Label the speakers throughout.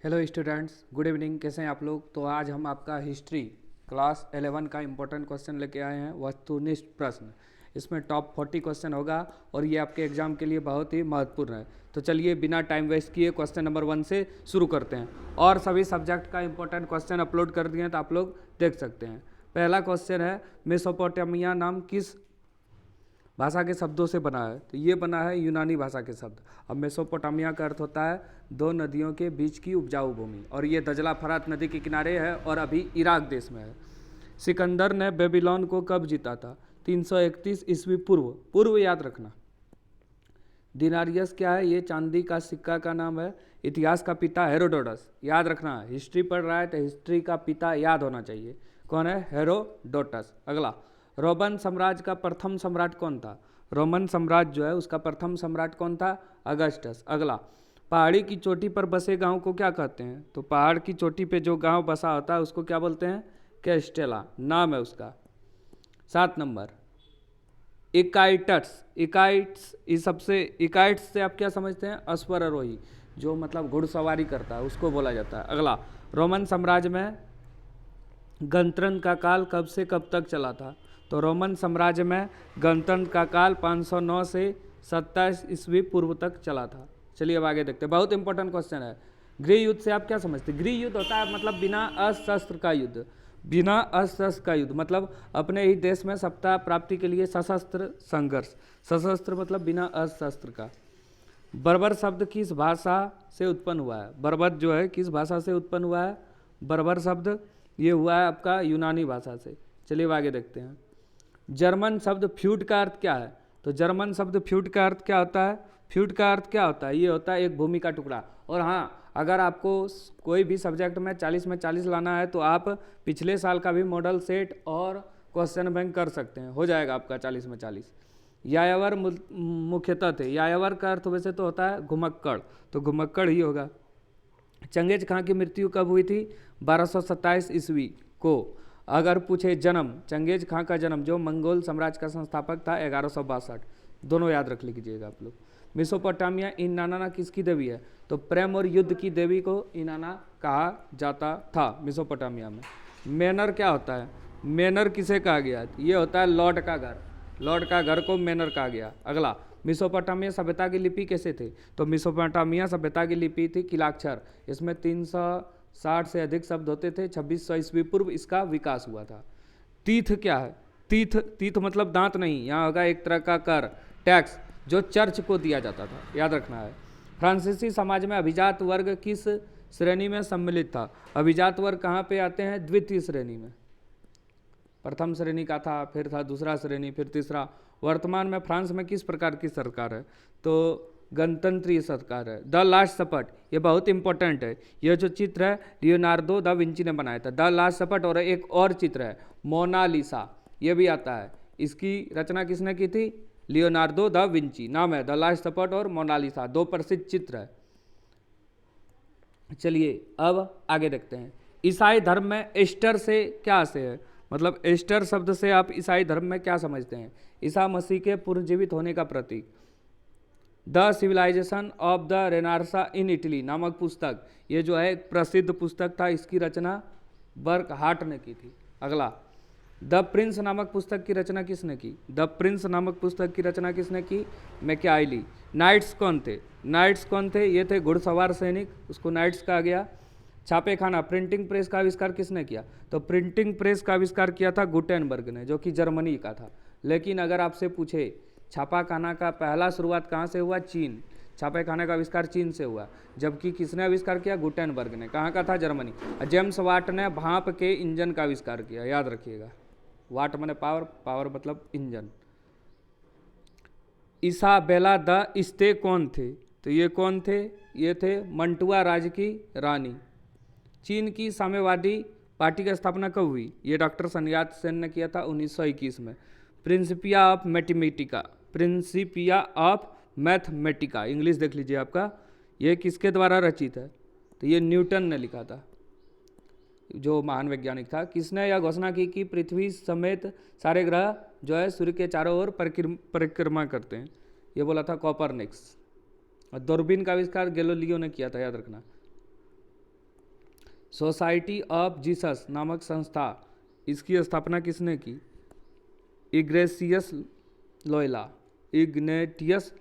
Speaker 1: Hello students, good evening. कैसे हैं आप लोग? तो आज हम आपका हिस्ट्री क्लास 11 का इम्पोर्टेंट क्वेश्चन लेके आए हैं, वस्तुनिष्ठ प्रश्न। इसमें टॉप 40 क्वेश्चन होगा और ये आपके एग्जाम के लिए बहुत ही महत्वपूर्ण है। तो चलिए बिना टाइम वेस्ट किए क्वेश्चन नंबर 1 से शुरू करते हैं। और सभी सब्जेक्ट का इम्पोर्टेंट क्वेश्चन अपलोड कर दिए हैं, तो आप लोग देख सकते हैं। पहला क्वेश्चन है, मेसोपोटामिया नाम किस भाषा के शब्दों से बना है? तो ये बना है यूनानी भाषा के शब्द। अब मेसोपोटामिया का अर्थ होता है दो नदियों के बीच की उपजाऊ भूमि, और ये दजला फरात नदी के किनारे है और अभी इराक देश में है। सिकंदर ने बेबीलोन को कब जीता था? 331 ईस्वी पूर्व। पूर्व याद रखना। दिनारियस क्या है? ये चांदी का सिक्का का नाम है। इतिहास का पिता हेरोडोटस। याद रखना, हिस्ट्री पढ़ रहा है तो हिस्ट्री का पिता याद होना चाहिए। कौन है? हेरोडोटस। अगला, रोमन साम्राज्य का प्रथम सम्राट कौन था? रोमन साम्राज्य जो है उसका प्रथम सम्राट कौन था? अगस्टस। अगला, पहाड़ी की चोटी पर बसे गांव को क्या कहते हैं? तो पहाड़ की चोटी पे जो गांव बसा होता है उसको क्या बोलते हैं? कैस्टेला नाम है उसका। 7 नंबर, इकाइट्स। इकाइट्स इस सबसे इकाइट्स से आप क्या समझते हैं? अश्वारोही, जो मतलब घुड़सवारी करता है उसको बोला जाता है। अगला, रोमन साम्राज्य में गणतंत्र का काल कब से कब तक चला था? तो रोमन साम्राज्य में गणतंत्र का काल 509 से 27 ईस्वी पूर्व तक चला था। चलिए अब आगे देखते हैं, बहुत इंपॉर्टेंट क्वेश्चन है। गृह युद्ध से आप क्या समझते हैं? गृह युद्ध होता है मतलब बिना अस्त्र का युद्ध। बिना अस्त्र का युद्ध मतलब अपने ही देश में सत्ता प्राप्ति के लिए सशस्त्र संघर्ष। सशस्त्र मतलब बिना अस्त्र का। बर्बर शब्द किस भाषा से उत्पन्न हुआ है? बर्बर जो है किस भाषा से उत्पन्न हुआ है? बर्बर शब्द ये हुआ है आपका यूनानी भाषा से। चलिए आगे देखते हैं। जर्मन शब्द फ्यूड का अर्थ क्या है? तो जर्मन शब्द फ्यूड का अर्थ क्या होता है? फ्यूड का अर्थ क्या होता है? ये होता है एक भूमि का टुकड़ा। और हाँ, अगर आपको कोई भी सब्जेक्ट में 40 में 40 लाना है तो आप पिछले साल का भी मॉडल सेट और क्वेश्चन बैंक कर सकते हैं, हो जाएगा आपका 40 में 40। यायावर मुख्यतः थे। यायावर का अर्थ वैसे तो होता है घुमक्कड़, तो घुमक्कड़ ही होगा। चंगेज खां की मृत्यु कब हुई थी? 1227 ईस्वी को। अगर पूछे जन्म, चंगेज खां का जन्म जो मंगोल साम्राज्य का संस्थापक था 1162। दोनों याद रख लीजिएगा आप लोग। मेसोपोटामिया इनाना किसकी देवी है? तो प्रेम और युद्ध की देवी को इनाना कहा जाता था मेसोपोटामिया में। मैनर क्या होता है? मैनर किसे कहा गया? ये होता है लॉर्ड का घर। लॉर्ड का घर को मैनर कहा गया। अगला, मेसोपोटामिया सभ्यता की लिपि कैसे थे? तो मेसोपोटामिया सभ्यता की लिपि थी किलाक्षर। इसमें 360 से अधिक शब्द होते थे। 2600 ईस्वी पूर्व इसका विकास हुआ था। तीर्थ क्या है? तीर्थ, तीर्थ मतलब दांत नहीं, यहाँ होगा एक तरह का कर, टैक्स, जो चर्च को दिया जाता था, याद रखना है। फ्रांसीसी समाज में अभिजात वर्ग किस श्रेणी में सम्मिलित था? अभिजात वर्ग कहाँ पे आते हैं? द्वितीय श्रेणी में। प्रथम श्रेणी का था, फिर था दूसरा श्रेणी, फिर तीसरा। वर्तमान में फ्रांस में किस प्रकार की सरकार है? तो गणतंत्रीय सरकार है। द लास्ट सपट, ये बहुत इंपॉर्टेंट है। यह जो चित्र है लियोनार्डो दा विंची ने बनाया था। द लास्ट सपट, और एक और चित्र है मोनालिसा, ये भी आता है। इसकी रचना किसने की थी? Leonardo da Vinci. नाम है द लास्ट सपट और मोनालिसा, दो प्रसिद्ध चित्र है। चलिए अब आगे देखते हैं। ईसाई धर्म में एस्टर से क्या आशय है? मतलब एस्टर शब्द से आप ईसाई धर्म में क्या समझते हैं? ईसा मसीह के पुनर्जीवित होने का प्रतीक। The civilization of the renaissance in Italy नामक पुस्तक, ये जो है एक प्रसिद्ध पुस्तक था, इसकी रचना बर्कहार्ट ने की थी। अगला, द प्रिंस नामक पुस्तक की रचना किसने की? द प्रिंस नामक पुस्तक की रचना किसने की? मैकियावेली। नाइट्स कौन थे? नाइट्स कौन थे? ये थे घुड़सवार सैनिक, उसको नाइट्स कहा गया। छापे खाना, प्रिंटिंग प्रेस का आविष्कार किसने किया? तो प्रिंटिंग प्रेस का आविष्कार किया था गुटेनबर्ग ने, जो कि जर्मनी का था। लेकिन अगर आपसे पूछे छापा खाना का पहला शुरुआत कहाँ से हुआ? चीन। छापे खाने का आविष्कार चीन से हुआ, जबकि किसने आविष्कार किया? गुटेनबर्ग ने। कहाँ का था? जर्मनी। जेम्स वाट ने भाप के इंजन का आविष्कार किया, याद रखिएगा। वाट माने पावर, पावर मतलब इंजन। इसाबेला द इस्ते कौन थे? तो ये कौन थे? ये थे मंटुआ राज्य की रानी। चीन की साम्यवादी पार्टी की स्थापना कब हुई? ये डॉक्टर सनयात सेन ने किया था 1921 में। Principia of Mathematica, Principia of Mathematica, English देख लीजिए आपका, ये किसके द्वारा रचित है? तो ये न्यूटन ने लिखा था, जो महान वैज्ञानिक था। किसने यह घोषणा की कि पृथ्वी समेत सारे ग्रह जो है सूर्य के चारों ओर परिक्रमा करते हैं? ये बोला था कोपरनिकस। और दूरबीन का आविष्कार गैलीलियो ने किया था, याद रखना। सोसाइटी ऑफ जीसस नामक संस्था, इसकी स्थापना किसने की? Ignatius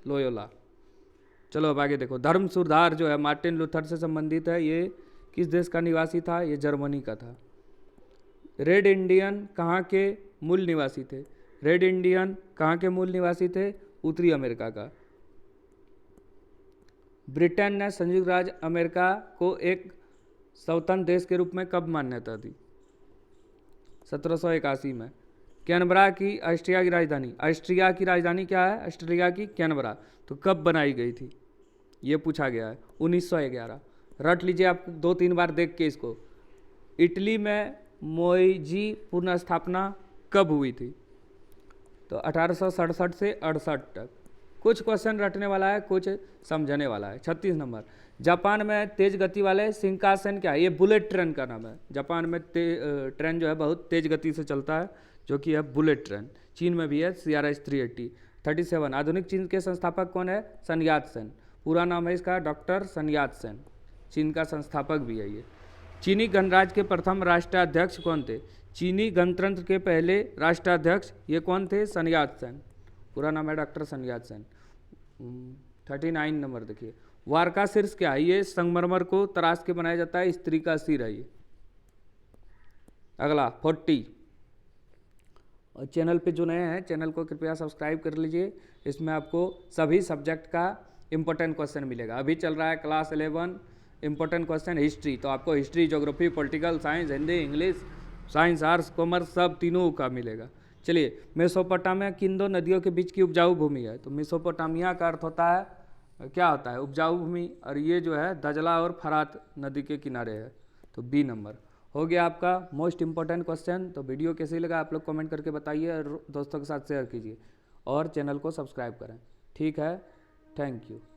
Speaker 1: Loyola. चलो अब आगे देखो। धर्म सुधार जो है मार्टिन लूथर से संबंधित है। ये किस देश का निवासी था? ये जर्मनी का था। रेड इंडियन कहाँ के मूल निवासी थे? रेड इंडियन कहाँ के मूल निवासी थे? उत्तरी अमेरिका का। ब्रिटेन ने संयुक्त राज्य अमेरिका को एक स्वतंत्र देश के रूप में कब मान्यता दी? 1781 में। कैनबरा की ऑस्ट्रिया की राजधानी, ऑस्ट्रिया की राजधानी क्या है? ऑस्ट्रिया की कैनबरा। तो कब बनाई गई थी? ये पूछा गया है। 1911। रट लीजिए आप 2-3 बार देख के इसको। इटली में मोइजी पुनर्स्थापना कब हुई थी? तो 1867 से 68 तक। कुछ क्वेश्चन रटने वाला है, कुछ समझने वाला है। 36 नंबर। जापान में तेज गति वाले शिंकानसेन क्या है? ये बुलेट ट्रेन का नाम है। जापान में ट्रेन जो है बहुत तेज गति से चलता है, जो कि है बुलेट ट्रेन। चीन में भी है CRS 380। 37। आधुनिक चीन के संस्थापक कौन है? सन यात सेन। पूरा नाम है इसका डॉक्टर सन यात सेन। चीन का संस्थापक भी है ये। चीनी गणराज्य के प्रथम राष्ट्राध्यक्ष कौन थे? चीनी गणतंत्र के पहले राष्ट्राध्यक्ष ये कौन थे? सन यात सेन। पूरा नाम है डॉक्टर सन यात सेन। 39 नंबर देखिए। वारका शीर्ष क्या है? ये संगमरमर को तराश के बनाया जाता है, स्त्री का सिर है ये। अगला 40। और चैनल पे जो नए हैं, चैनल को कृपया सब्सक्राइब कर लीजिए। इसमें आपको सभी सब्जेक्ट का इंपॉर्टेंट क्वेश्चन मिलेगा। अभी चल रहा है क्लास 11 इंपॉर्टेंट क्वेश्चन हिस्ट्री, तो आपको history, geography, political science, Hindi, English, science, arts, commerce सब तीनों का मिलेगा। चलिए, मेसोपोटामिया किन दो नदियों के बीच की उपजाऊ भूमि है? तो मेसोपोटामिया का अर्थ होता है, क्या होता है? उपजाऊ भूमि। और ये जो है दजला और फरात नदी के किनारे है। तो बी नंबर हो गया आपका मोस्ट इंपॉर्टेंट क्वेश्चन। तो वीडियो कैसी लगा आप लोग कमेंट करके बताइए और दोस्तों के साथ शेयर कीजिए और चैनल को सब्सक्राइब करें। ठीक है, थैंक यू।